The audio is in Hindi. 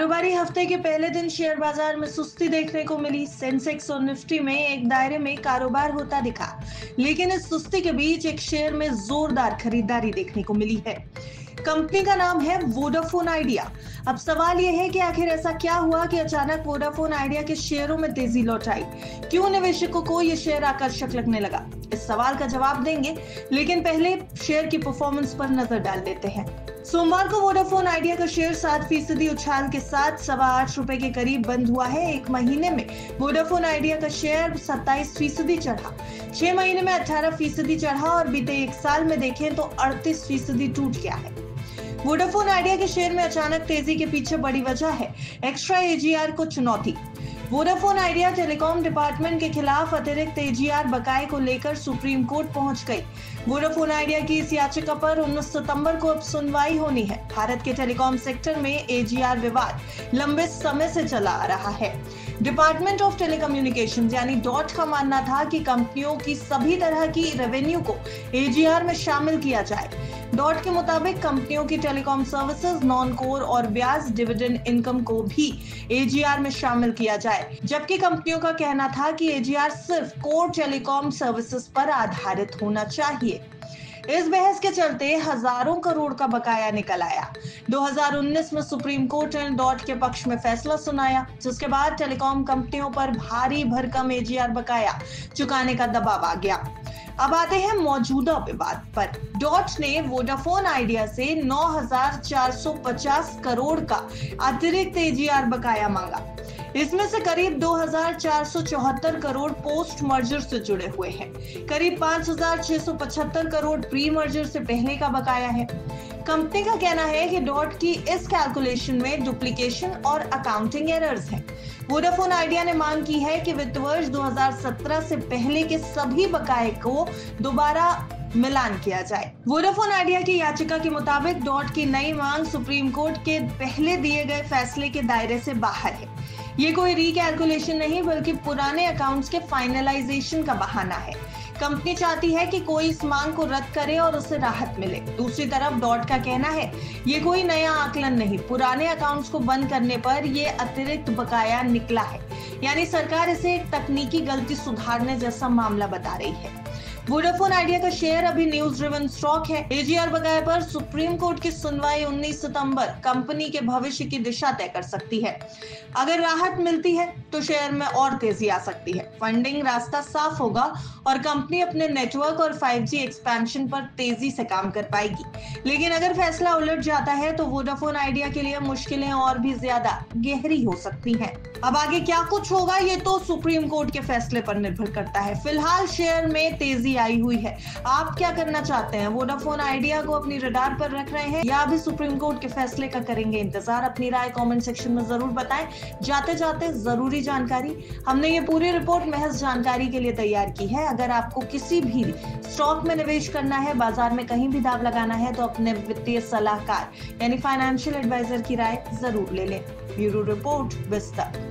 कारोबारी हफ्ते के पहले दिन शेयर बाजार में सुस्ती देखने को मिली। सेंसेक्स और निफ्टी में एक दायरे में कारोबार होता दिखा, लेकिन इस सुस्ती के बीच एक शेयर में जोरदार खरीदारी देखने को मिली है। कंपनी का नाम है वोडाफोन आइडिया। अब सवाल यह है कि आखिर ऐसा क्या हुआ कि अचानक वोडाफोन आइडिया के शेयरों में तेजी लौट आई? क्यों निवेशकों को यह शेयर आकर्षक लगने लगा? इस सवाल का जवाब देंगे, लेकिन पहले शेयर की परफॉर्मेंस पर नजर डाल देते हैं। सोमवार को वोडाफोन आइडिया का शेयर 7% उछाल के साथ ₹8.25 के करीब बंद हुआ है। एक महीने में वोडाफोन आइडिया का शेयर 27% चढ़ा, 6 महीने में 18% चढ़ा और बीते एक साल में देखें तो 38% टूट गया है। वोडाफोन आइडिया के शेयर में अचानक तेजी के पीछे बड़ी वजह है एक्स्ट्रा एजीआर को चुनौती। वोडाफोन आइडिया टेलीकॉम डिपार्टमेंट के खिलाफ अतिरिक्त एजीआर बकाये को लेकर सुप्रीम कोर्ट पहुंच गई। वोडाफोन आइडिया की इस याचिका पर 19 सितंबर को अब सुनवाई होनी है। भारत के टेलीकॉम सेक्टर में एजीआर विवाद लंबे समय से चला आ रहा है। डिपार्टमेंट ऑफ टेलीकम्युनिकेशंस यानी डॉट का मानना था कि कंपनियों की सभी तरह की रेवेन्यू को एजीआर में शामिल किया जाए। डॉट के मुताबिक कंपनियों की टेलीकॉम सर्विसेज, नॉन कोर और ब्याज डिविडेंड इनकम को भी एजीआर में शामिल किया जाए, जबकि कंपनियों का कहना था कि एजीआर सिर्फ कोर टेलीकॉम सर्विसेज पर आधारित होना चाहिए। इस बहस के चलते हजारों करोड़ का बकाया निकल आया। 2019 में सुप्रीम कोर्ट ने डॉट के पक्ष में फैसला सुनाया, जिसके बाद टेलीकॉम कंपनियों पर भारी भरकम एजीआर बकाया चुकाने का दबाव आ गया। अब आते हैं मौजूदा विवाद पर। डॉट ने वोडाफोन आइडिया से 9,450 करोड़ का अतिरिक्त एजीआर बकाया मांगा। इसमें से करीब 2,474 करोड़ पोस्ट मर्जर से जुड़े हुए हैं। करीब 5,675 करोड़ प्री मर्जर से पहले का बकाया है। कंपनी का कहना है कि डॉट की इस कैलकुलेशन में डुप्लीकेशन और अकाउंटिंग एरर्स हैं। वोडाफोन आइडिया ने मांग की है कि वित्त वर्ष 2017 से पहले के सभी बकाये को दोबारा मिलान किया जाए। वोडाफोन आइडिया की याचिका के मुताबिक डॉट की नई मांग सुप्रीम कोर्ट के पहले दिए गए फैसले के दायरे से बाहर है। ये कोई रीकैलकुलेशन नहीं, बल्कि पुराने अकाउंट्स के फाइनलाइजेशन का बहाना है। कंपनी चाहती है कि कोई इस मांग को रद्द करे और उसे राहत मिले। दूसरी तरफ डॉट का कहना है ये कोई नया आकलन नहीं, पुराने अकाउंट्स को बंद करने पर ये अतिरिक्त बकाया निकला है, यानी सरकार इसे एक तकनीकी गलती सुधारने जैसा मामला बता रही है। वोडाफोन आइडिया का शेयर अभी न्यूज ड्रिवन स्टॉक है। एजीआर बकाये पर सुप्रीम कोर्ट की सुनवाई 19 सितंबर कंपनी के भविष्य की दिशा तय कर सकती है। अगर राहत मिलती है तो शेयर में और तेजी आ सकती है। फंडिंग रास्ता साफ होगा और कंपनी अपने नेटवर्क और 5G एक्सपेंशन पर तेजी से काम कर पाएगी। लेकिन अगर फैसला उलट जाता है तो वोडाफोन आइडिया के लिए मुश्किलें और भी ज्यादा गहरी हो सकती हैं। अब आगे क्या कुछ होगा ये तो सुप्रीम कोर्ट के फैसले पर निर्भर करता है। फिलहाल शेयर में तेजी आई हुई है। आप क्या करना चाहते हैं? वोडाफोन आइडिया को अपनी रडार पर रख रहे हैं या अभी सुप्रीम कोर्ट के फैसले का करेंगे इंतजार? अपनी राय कमेंट सेक्शन में जरूर बताएं। जाते जाते जरूरी जानकारी, हमने ये पूरी रिपोर्ट महज जानकारी के लिए तैयार की है। अगर आपको किसी भी स्टॉक में निवेश करना है, बाजार में कहीं भी दाव लगाना है, तो अपने वित्तीय सलाहकार यानी फाइनेंशियल एडवाइजर की राय जरूर ले लें। ब्यूरो रिपोर्ट विस्तार।